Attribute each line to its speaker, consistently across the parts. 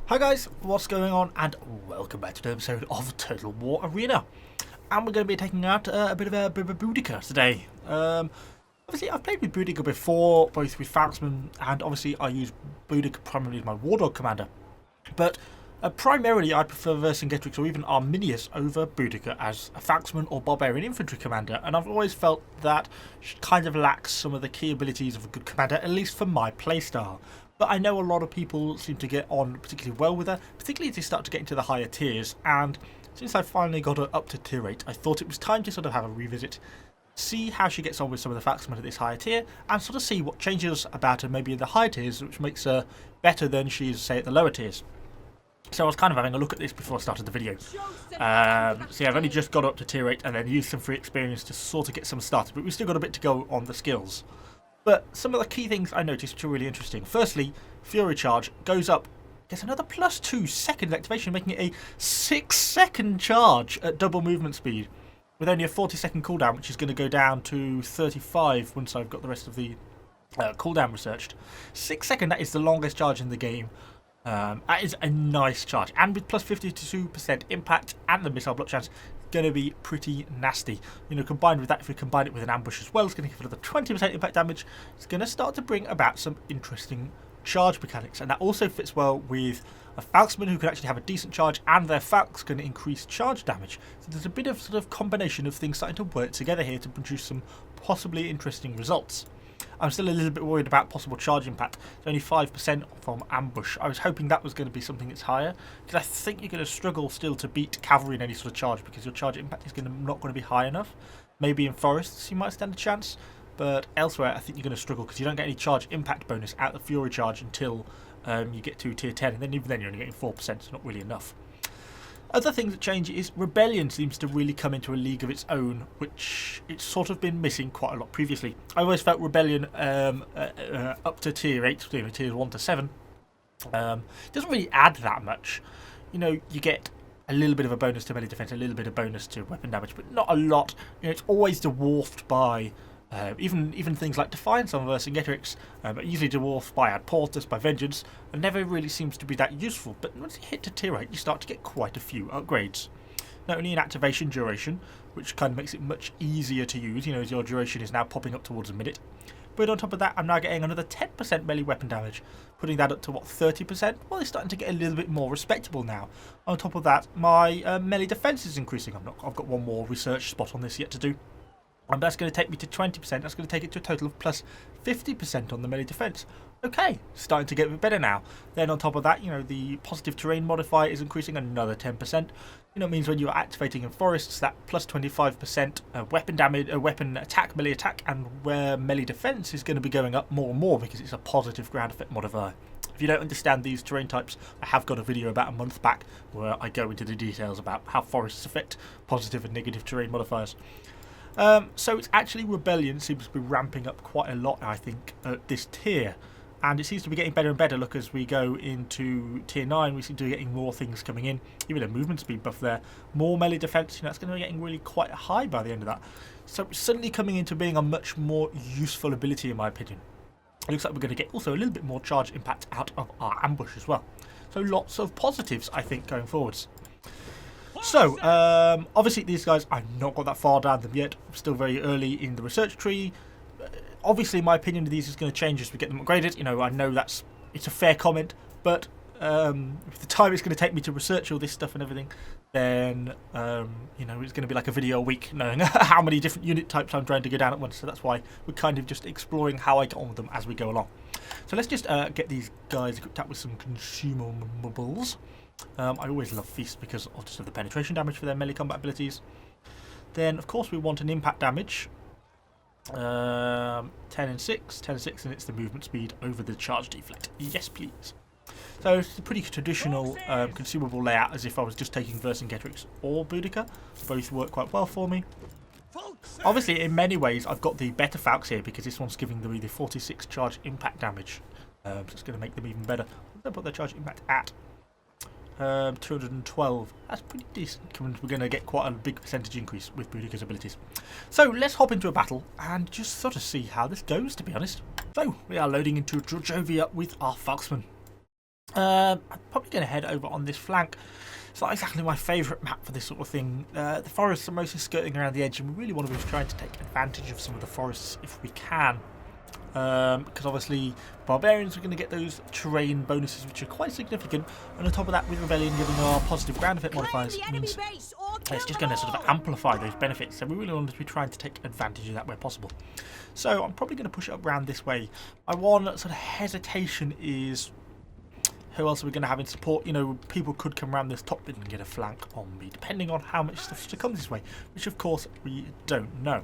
Speaker 1: Hi guys, what's going on, and welcome back to the episode of Total War Arena. And we're going to be taking out a bit of a Boudica today. Obviously I've played with Boudica before, both with Falxmen, and obviously I use Boudica primarily as my War Dog commander. But primarily I prefer Vercingetorix or even Arminius over Boudica as a Falxman or Barbarian Infantry commander, and I've always felt that she kind of lacks some of the key abilities of a good commander, at least for my playstyle. But I know a lot of people seem to get on particularly well with her, particularly as they start to get into the higher tiers, and since I finally got her up to tier 8, I thought it was time to sort of have a revisit, see how she gets on with some of the Falxmen at this higher tier, and sort of see what changes about her maybe in the higher tiers which makes her better than she is, say, at the lower tiers. So I was kind of having a look at this before I started the video. So yeah, I've only just got up to tier 8 and then used some free experience to sort of get some started, but we've still got a bit to go on the skills. But some of the key things I noticed which are really interesting. Firstly, Fury Charge goes up, gets another +2 second activation, making it a 6-second charge at double movement speed, with only a 40-second cooldown, which is going to go down to 35 once I've got the rest of the cooldown researched. 6 second, that is the longest charge in the game. That is a nice charge, and with plus 52% impact and the missile block chance, going to be pretty nasty. You know, combined with that, if we combine it with an ambush as well, it's going to give another 20% impact damage. It's going to start to bring about some interesting charge mechanics, and that also fits well with a Falxman who can actually have a decent charge, and their Falx can increase charge damage. So there's a bit of sort of combination of things starting to work together here to produce some possibly interesting results. I'm still a little bit worried about possible charge impact. It's only 5% from ambush. I was hoping that was going to be something that's higher, because I think you're going to struggle still to beat cavalry in any sort of charge, because your charge impact is not going to be high enough. Maybe in forests you might stand a chance, but elsewhere I think you're going to struggle, because you don't get any charge impact bonus out of the Fury Charge until you get to tier 10, and then even then you're only getting 4%, so not really enough. Other things that change is Rebellion seems to really come into a league of its own, which it's sort of been missing quite a lot previously. I always felt Rebellion up to tier 8, tiers 1 to 7, doesn't really add that much. You know, you get a little bit of a bonus to melee defense, a little bit of bonus to weapon damage, but not a lot. You know, it's always dwarfed by even things like Defiance on Vercingetorix, but usually dwarfed by Ad Portus, by Vengeance, and never really seems to be that useful. But once you hit to tier 8, you start to get quite a few upgrades. Not only in activation duration, which kind of makes it much easier to use, you know, as your duration is now popping up towards a minute. But on top of that, I'm now getting another 10% melee weapon damage, putting that up to, what, 30%? Well, it's starting to get a little bit more respectable now. On top of that, my melee defense is increasing. I've got one more research spot on this yet to do. And that's going to take me to 20%. That's going to take it to a total of plus 50% on the melee defense. Okay, starting to get a bit better now. Then on top of that, you know, the positive terrain modifier is increasing another 10%. You know, it means when you're activating in forests, that plus 25% weapon damage, weapon attack, melee attack, and where melee defense is going to be going up more and more because it's a positive ground effect modifier. If you don't understand these terrain types, I have got a video about a month back where I go into the details about how forests affect positive and negative terrain modifiers. So it's actually Rebellion seems to be ramping up quite a lot, I think, at this tier. And it seems to be getting better and better. Look, as we go into tier 9, we seem to be getting more things coming in. Even a movement speed buff there. More melee defense, you know, that's going to be getting really quite high by the end of that. So it's suddenly coming into being a much more useful ability, in my opinion. It looks like we're going to get also a little bit more charge impact out of our ambush as well. So lots of positives, I think, going forwards. So, obviously these guys, I've not got that far down them yet. I'm still very early in the research tree. Obviously, my opinion of these is going to change as we get them upgraded. You know, I know it's a fair comment, but if the time it's going to take me to research all this stuff and everything, then, you know, it's going to be like a video a week knowing how many different unit types I'm trying to go down at once. So that's why we're kind of just exploring how I get on with them as we go along. So let's just get these guys equipped up with some consumables. I always love Feast because of just the penetration damage for their melee combat abilities. Then, of course, we want an impact damage. 10 and 6, 10 and 6, and it's the movement speed over the charge deflect. Yes, please. So it's a pretty traditional consumable layout, as if I was just taking Vercingetorix or Boudica. Both work quite well for me. Obviously, in many ways, I've got the better Falx here because this one's giving me the 46 charge impact damage. So it's going to make them even better. I'm going to put their charge impact at 212. That's pretty decent. We're going to get quite a big percentage increase with Boudica's abilities. So let's hop into a battle and just sort of see how this goes, to be honest. So we are loading into Georgovia with our Falxmen. I'm probably going to head over on this flank. It's not exactly my favourite map for this sort of thing. The forests are mostly skirting around the edge, and we really want to be trying to take advantage of some of the forests if we can. Because obviously barbarians are going to get those terrain bonuses, which are quite significant, and on top of that, with rebellion giving our positive ground effect modifiers, it means it's just going to sort of amplify those benefits. So we really want to be trying to take advantage of that where possible. So I'm probably going to push it up around this way. My one sort of hesitation is, who else are we going to have in support? You know, people could come around this top bit and get a flank on me, depending on how much stuff comes this way, which of course we don't know.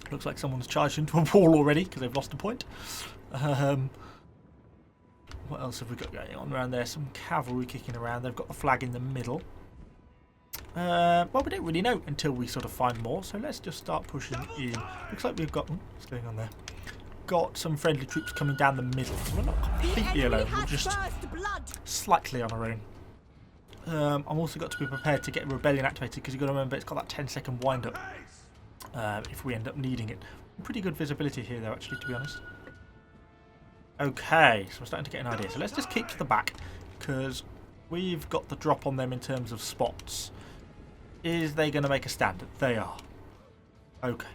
Speaker 1: Looks like someone's charged into a wall already because they've lost a point. What else have we got going on around there? Some cavalry kicking around. They've got the flag in the middle. Well, we don't really know until we sort of find more. So let's just start pushing in. Looks like we've got... what's going on there? Got some friendly troops coming down the middle. So we're not completely alone. We're just slightly on our own. I've also got to be prepared to get rebellion activated because you've got to remember it's got that 10-second wind-up. If we end up needing it. Pretty good visibility here though, actually, to be honest. Okay, so we're starting to get an idea. So let's just keep to the back, because we've got the drop on them in terms of spots. Is they going to make a stand? They are. Okay.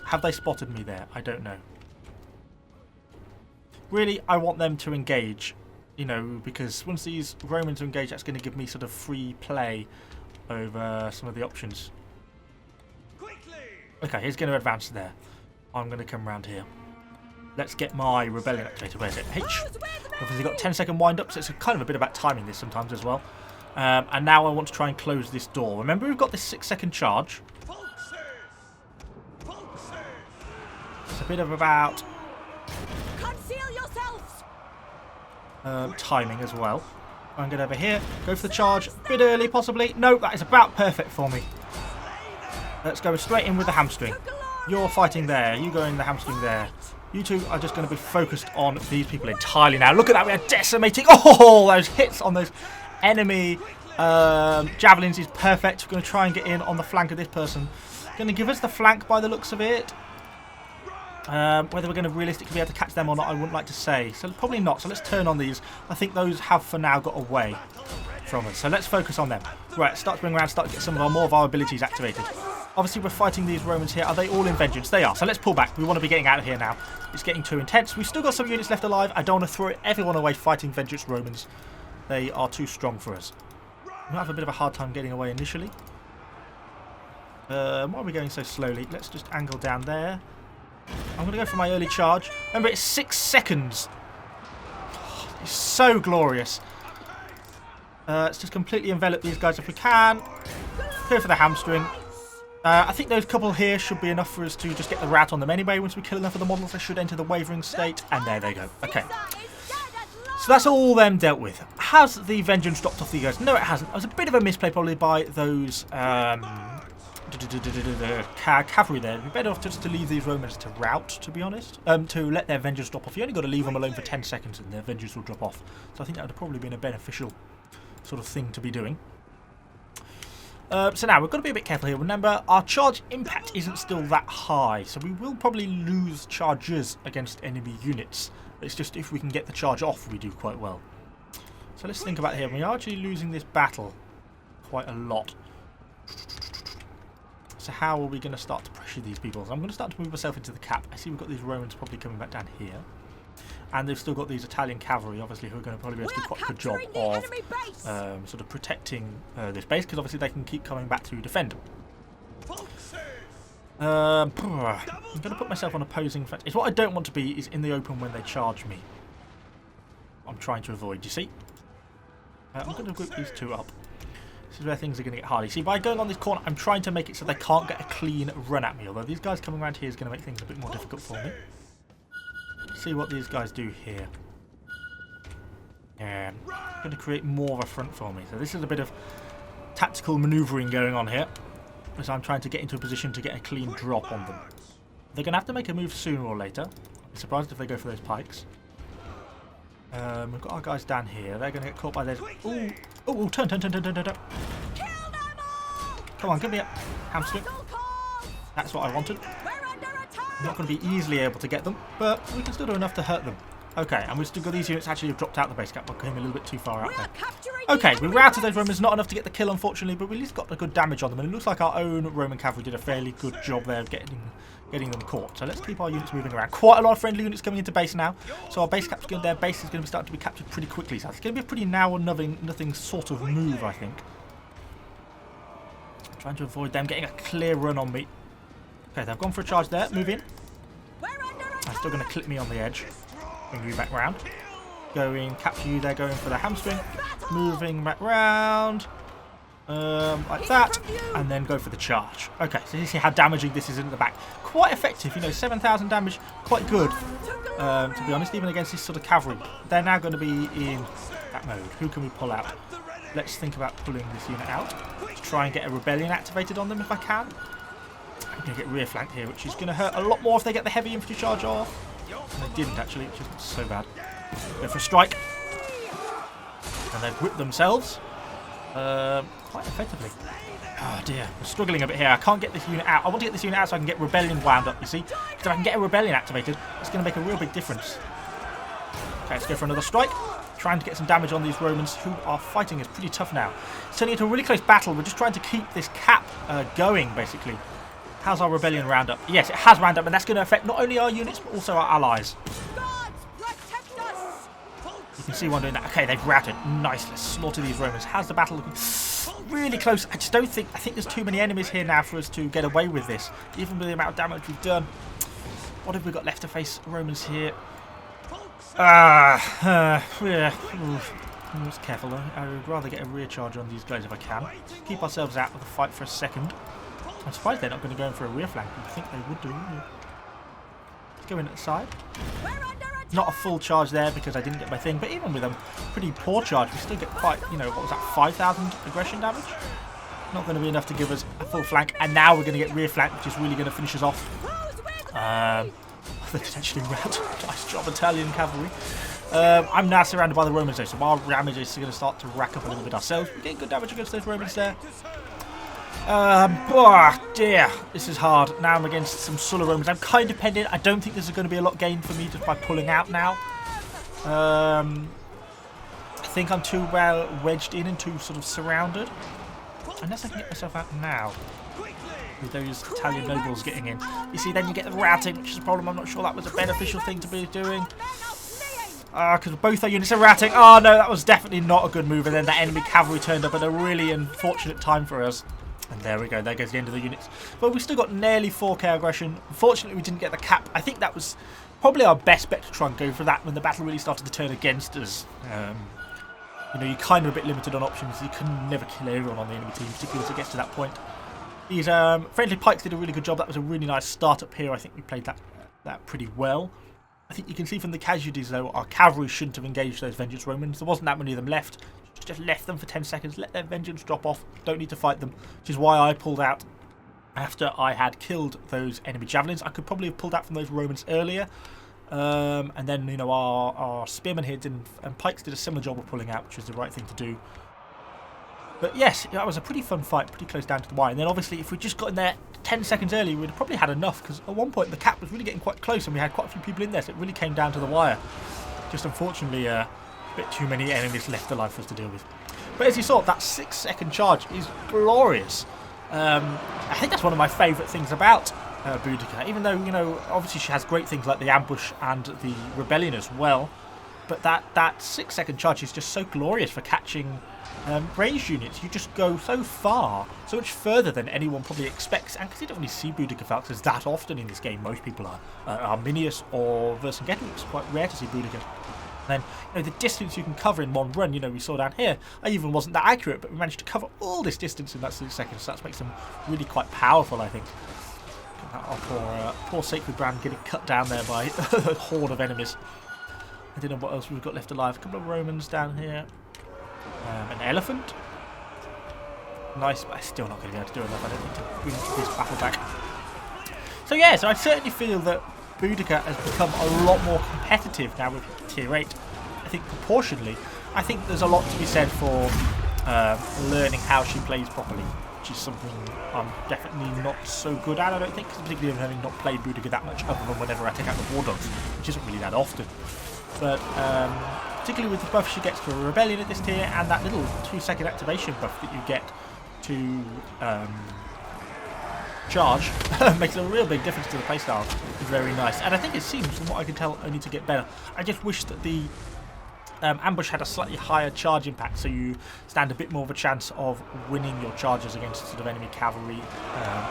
Speaker 1: Have they spotted me there? I don't know. Really, I want them to engage, you know, because once these Romans are engaged, that's going to give me sort of free play over some of the options. Okay, he's going to advance there. I'm going to come around here. Let's get my rebellion activated. Where's it? H. Obviously got 10-second wind-up, so it's kind of a bit about timing this sometimes as well. And now I want to try and close this door. Remember, we've got this 6-second charge. It's a bit of about timing as well. I'm going over here. Go for the charge. A bit early, possibly. No, that is about perfect for me. Let's go straight in with the hamstring. You're fighting there. You go in the hamstring there. You two are just going to be focused on these people entirely now. Look at that. We are decimating. Oh, those hits on those enemy javelins is perfect. We're going to try and get in on the flank of this person. Going to give us the flank by the looks of it. Whether we're going to realistically be able to catch them or not, I wouldn't like to say. So probably not. So let's turn on these. I think those have for now got away from us. So let's focus on them. Right, start to bring around, start to get some of our more of our abilities activated. Obviously, we're fighting these Romans here. Are they all in vengeance? They are. So let's pull back. We want to be getting out of here now. It's getting too intense. We've still got some units left alive. I don't want to throw everyone away fighting vengeance Romans. They are too strong for us. We might have a bit of a hard time getting away initially. Why are we going so slowly? Let's just angle down there. I'm going to go for my early charge. Remember, it's 6 seconds. It's so glorious. Let's just completely envelop these guys if we can. Go for the hamstring. I think those couple here should be enough for us to just get the rout on them anyway. Once we kill enough of the models, they should enter the wavering state. And there they go. Okay. So that's all them dealt with. Has the vengeance dropped off the guys? No, it hasn't. It was a bit of a misplay probably by those cavalry there. It'd be better off just to leave these Romans to rout, to be honest. To let their vengeance drop off. You only got to leave them alone for 10 seconds and their vengeance will drop off. So I think that would have probably been a beneficial sort of thing to be doing. So now, we've got to be a bit careful here. Remember, our charge impact isn't still that high, so we will probably lose charges against enemy units. It's just if we can get the charge off, we do quite well. So let's think about here. We are actually losing this battle quite a lot. So how are we going to start to pressure these people? So I'm going to start to move myself into the cap. I see we've got these Romans probably coming back down here. And they've still got these Italian cavalry, obviously, who are going to probably be able to do quite a good job of sort of protecting this base, because obviously they can keep coming back to defend. I'm going to put myself on opposing front. It's what I don't want to be is in the open when they charge me. I'm trying to avoid, you see? I'm going to group these two up. This is where things are going to get hard. You see, by going on this corner, I'm trying to make it so they can't get a clean run at me, although these guys coming around here is going to make things a bit more difficult for me. See what these guys do here. Yeah, going to create more of a front for me. So this is a bit of tactical manoeuvring going on here, as I'm trying to get into a position to get a clean drop on them. They're going to have to make a move sooner or later. I'd be surprised if they go for those pikes. We've got our guys down here. They're going to get caught by those. Ooh, ooh, turn. Come on, give me a hamstring. That's what I wanted. I'm not going to be easily able to get them, but we can still do enough to hurt them. Okay, and we've still got these units actually have dropped out the base camp. We're going a little bit too far out there. Okay, we routed those Romans, not enough to get the kill, unfortunately, but we at least got a good damage on them. And it looks like our own Roman cavalry did a fairly good job there of getting them caught. So let's keep our units moving around. Quite a lot of friendly units coming into base now. So our base cap's their base is going to be starting to be captured pretty quickly. So it's going to be a pretty now or nothing sort of move, I think. I'm trying to avoid them getting a clear run on me. Okay, they've gone for a charge there. Move in. I'm still going to clip me on the edge. Bring you back round. Going, capture you there, going for the hamstring. Moving back round. Like that. And then go for the charge. Okay, so you see how damaging this is in the back. Quite effective, you know, 7,000 damage. Quite good, to be honest, even against this sort of cavalry. They're now going to be in that mode. Who can we pull out? Let's think about pulling this unit out. Let's try and get a rebellion activated on them if I can. I'm going to get rear flanked here, which is going to hurt a lot more if they get the heavy infantry charge off. And they didn't actually, which isn't so bad. Go for a strike. And they've whipped themselves quite effectively. Oh dear, we're struggling a bit here. I can't get this unit out. I want to get this unit out so I can get rebellion wound up, you see. Because if I can get a rebellion activated, it's going to make a real big difference. Okay, let's go for another strike. Trying to get some damage on these Romans who are fighting is pretty tough now. It's turning into a really close battle. We're just trying to keep this cap going, basically. How's our rebellion round up? Yes, it has round up, and that's going to affect not only our units, but also our allies. You can see one doing that. Okay, they've routed. Nice, let's slaughter these Romans. How's the battle looking? Really close. I just don't think... I think there's too many enemies here now for us to get away with this. Even with the amount of damage we've done. What have we got left to face Romans here? Yeah. Just careful though. I would rather get a rear charge on these guys if I can. Keep ourselves out of the fight for a second. I'm surprised they're not going to go in for a rear flank. I think they would do. Let's go in at the side. Not a full charge there because I didn't get my thing, but even with a pretty poor charge, we still get quite, you know, what was that, 5,000 aggression damage? Not going to be enough to give us a full flank, and now we're going to get rear flank, which is really going to finish us off. They potentially rout. Nice job, Italian cavalry. I'm now surrounded by the Romans though, so our damage is going to start to rack up a little bit ourselves. We're getting good damage against those Romans there. Oh dear, this is hard. Now I'm against some Sulla Romans. I'm kind of dependent. I don't think there's going to be a lot gained for me just by pulling out now. I think I'm too well wedged in and too sort of surrounded. Unless I can get myself out now. With those Italian nobles getting in. You see, then you get the routing, which is a problem. I'm not sure that was a beneficial thing to be doing. Because both our units are routing. Oh no, that was definitely not a good move. And then the enemy cavalry turned up at a really unfortunate time for us. And there we go, there goes the end of the units. But we still got nearly 4k aggression. Unfortunately, we didn't get the cap. I think that was probably our best bet to try and go for that when the battle really started to turn against us. You know, you're kind of a bit limited on options. You can never kill everyone on the enemy team, particularly once it gets to that point. These friendly pikes did a really good job. That was a really nice start up here. I think we played that pretty well. I think you can see from the casualties, though, our cavalry shouldn't have engaged those Vengeance Romans. There wasn't that many of them left. Just left them for 10 seconds, let their vengeance drop off, don't need to fight them, which is why I pulled out after I had killed those enemy javelins. I could probably have pulled out from those Romans earlier, and then, you know, our spearmen here and pikes did a similar job of pulling out, which was the right thing to do. But yes, that was a pretty fun fight, pretty close down to the wire. And then obviously if we just got in there 10 seconds early, we'd have probably had enough, because at one point the cap was really getting quite close and we had quite a few people in there, so it really came down to the wire. Just unfortunately, a bit too many enemies left alive for us to deal with. But as you saw, that 6-second charge is glorious. I think that's one of my favourite things about Boudica, even though, you know, obviously she has great things like the ambush and the rebellion as well. But that 6-second charge is just so glorious for catching ranged units. You just go so far, so much further than anyone probably expects. And because you don't really see Boudica Falxes that often in this game, most people are Arminius or Vercingetorix. It's quite rare to see Boudica. And then, you know, the distance you can cover in one run, you know, we saw down here, I even wasn't that accurate, but we managed to cover all this distance in that 6 seconds, so that makes them really quite powerful, I think. Our poor Sacred Brand getting cut down there by a horde of enemies. I don't know what else we've got left alive. A couple of Romans down here. An elephant. Nice, but I'm still not going to be able to do enough, I don't need to bring this battle back. So yeah, so I certainly feel that Boudica has become a lot more competitive now with Tier 8. I think proportionally, I think there's a lot to be said for learning how she plays properly, which is something I'm definitely not so good at, I don't think, particularly having not played Boudica that much, other than whenever I take out the War Dogs, which isn't really that often. But particularly with the buff she gets for Rebellion at this tier, and that little 2-second activation buff that you get to charge, makes a real big difference to the playstyle. It's very nice, and I think it seems, from what I can tell, only to get better. I just wish that the ambush had a slightly higher charge impact, so you stand a bit more of a chance of winning your charges against sort of enemy cavalry,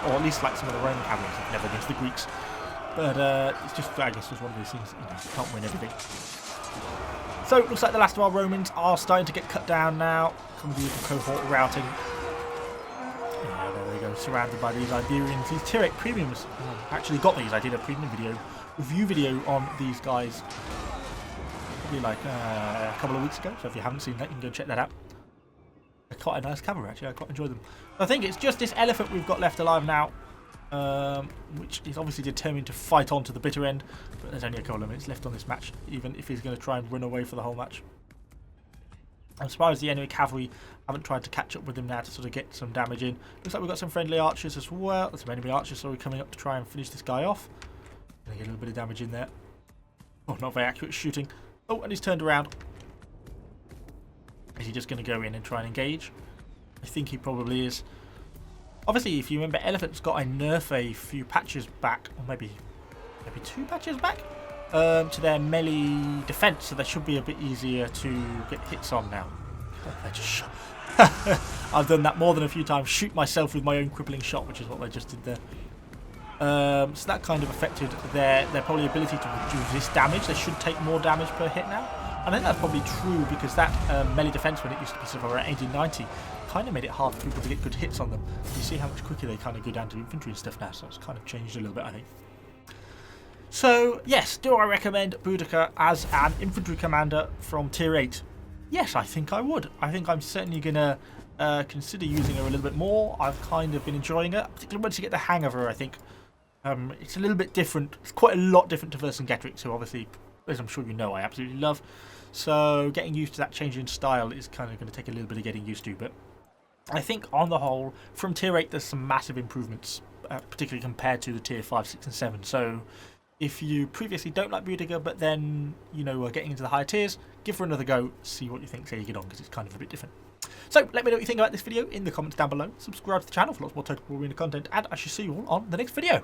Speaker 1: or at least like some of the Roman cavalry, never against the Greeks. But it's just, I guess, was one of those things, you can't win everything. So it looks like the last of our Romans are starting to get cut down now. Come with the cohort routing. Yeah, there they go, surrounded by these Iberians. These Tier 8 premiums. I actually got these. I did a premium review video on these guys probably like a couple of weeks ago. So if you haven't seen that, you can go check that out. They're quite a nice cavalry, actually. I quite enjoy them. I think it's just this elephant we've got left alive now, which is obviously determined to fight on to the bitter end, but there's only a couple of minutes left on this match, even if he's going to try and run away for the whole match. I'm surprised the enemy cavalry haven't tried to catch up with him now to sort of get some damage in. Looks like we've got some friendly archers as well. There's some enemy archers, so we're coming up to try and finish this guy off. Gonna get a little bit of damage in there. Oh, not very accurate shooting. Oh, and he's turned around. Is he just going to go in and try and engage? I think he probably is. Obviously, if you remember, Elephant's got a nerf a few patches back, or maybe 2 patches back, to their melee defense, so they should be a bit easier to get hits on now. They just shot. I've done that more than a few times. Shoot myself with my own crippling shot, which is what they just did there. So that kind of affected their probably ability to resist damage. They should take more damage per hit now. I think that's probably true because that melee defense, when it used to be sort of around 80-90, kind of made it hard for people to get good hits on them. You see how much quicker they kind of go down to infantry and stuff now, so it's kind of changed a little bit, I think. So, yes, do I recommend Boudica as an infantry commander from Tier 8? Yes, I think I would. I think I'm certainly going to consider using her a little bit more. I've kind of been enjoying her, particularly once you get the hang of her, I think. It's a little bit different. It's quite a lot different to Vercingetorix, who obviously, as I'm sure you know, I absolutely love. So getting used to that change in style is kind of going to take a little bit of getting used to. But I think on the whole, from Tier 8, there's some massive improvements, particularly compared to the Tier 5, 6 and 7. So if you previously don't like Boudica, but then, you know, are getting into the higher tiers, give her another go, see what you think, see how you get on, because it's kind of a bit different. So let me know what you think about this video in the comments down below. Subscribe to the channel for lots more Total War Arena content, and I shall see you all on the next video.